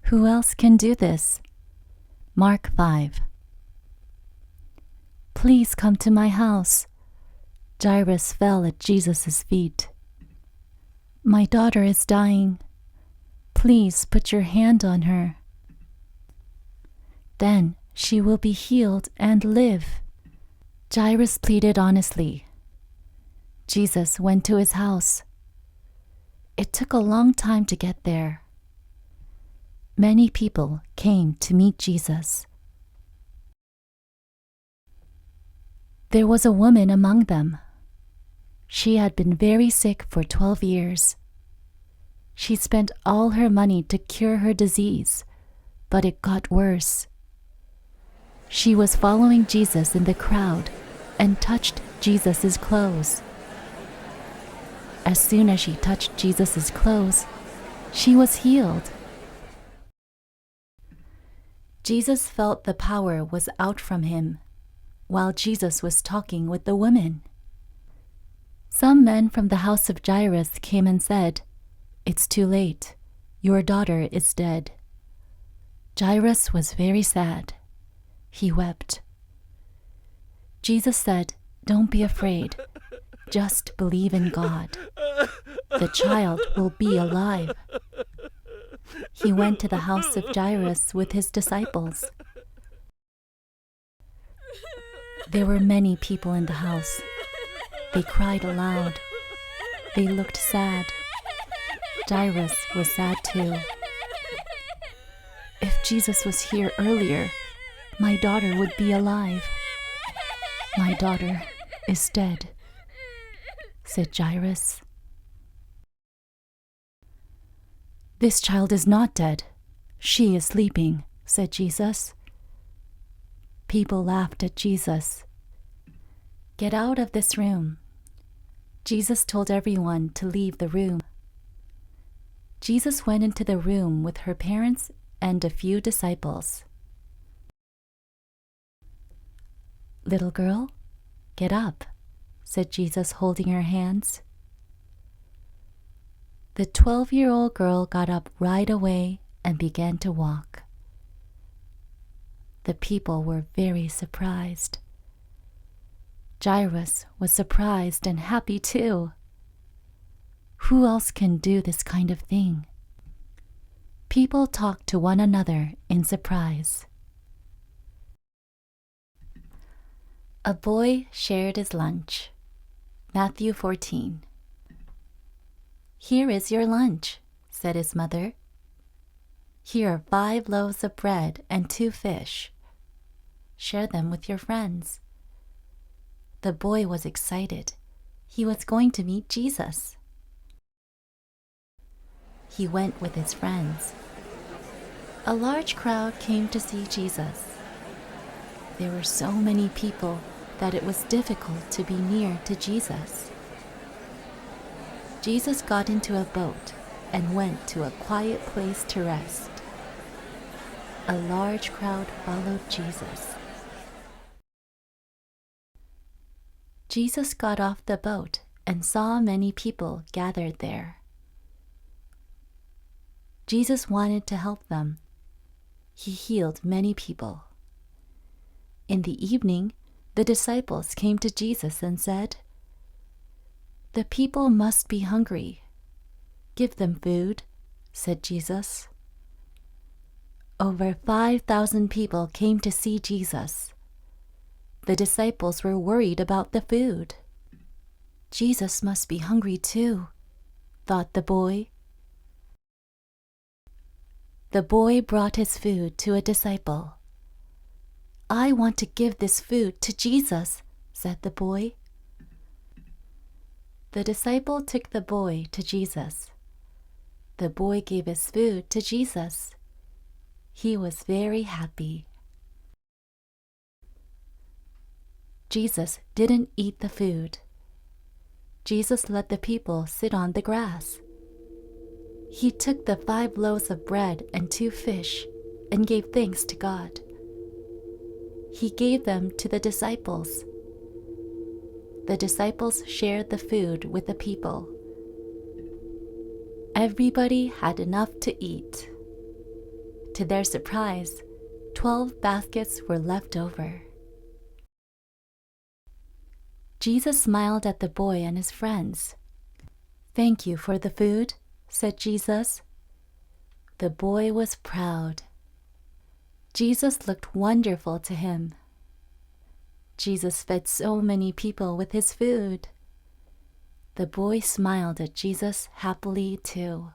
Who else can do this? Mark 5. Please come to my house. Jairus fell at Jesus' feet. My daughter is dying. Please put your hand on her. Then she will be healed and live. Jairus pleaded honestly. Jesus went to his house. It took a long time to get there. Many people came to meet Jesus. There was a woman among them. She had been very sick for 12 years. She spent all her money to cure her disease, but it got worse. She was following Jesus in the crowd and touched Jesus' clothes. As soon as she touched Jesus' clothes, she was healed. Jesus felt the power was out from him while Jesus was talking with the woman. Some men from the house of Jairus came and said, "It's too late. Your daughter is dead." Jairus was very sad. He wept. Jesus said, "Don't be afraid. Just believe in God. The child will be alive." He went to the house of Jairus with his disciples. There were many people in the house. They cried aloud. They looked sad. Jairus was sad too. If Jesus was here earlier, my daughter would be alive. My daughter is dead, said Jairus. This child is not dead. She is sleeping, said Jesus. People laughed at Jesus. Get out of this room. Jesus told everyone to leave the room. Jesus went into the room with her parents and a few disciples. Little girl, get up, said Jesus, holding her hands. The 12-year-old girl got up right away and began to walk. The people were very surprised. Jairus was surprised and happy too. Who else can do this kind of thing? People talked to one another in surprise. A boy shared his lunch. Matthew 14. Here is your lunch, said his mother. Here are 5 loaves of bread and 2 fish. Share them with your friends. The boy was excited. He was going to meet Jesus. He went with his friends. A large crowd came to see Jesus. There were so many people that it was difficult to be near to Jesus. Jesus got into a boat and went to a quiet place to rest. A large crowd followed Jesus. Jesus got off the boat and saw many people gathered there. Jesus wanted to help them. He healed many people. In the evening, the disciples came to Jesus and said, "The people must be hungry. Give them food," said Jesus. Over 5,000 people came to see Jesus. The disciples were worried about the food. Jesus must be hungry too, thought the boy. The boy brought his food to a disciple. "I want to give this food to Jesus," said the boy. The disciple took the boy to Jesus. The boy gave his food to Jesus. He was very happy. Jesus didn't eat the food. Jesus let the people sit on the grass. He took the 5 loaves of bread and 2 fish and gave thanks to God. He gave them to the disciples. The disciples shared the food with the people. Everybody had enough to eat. To their surprise, 12 baskets were left over. Jesus smiled at the boy and his friends. "Thank you for the food," said Jesus. The boy was proud. Jesus looked wonderful to him. Jesus fed so many people with his food. The boy smiled at Jesus happily too.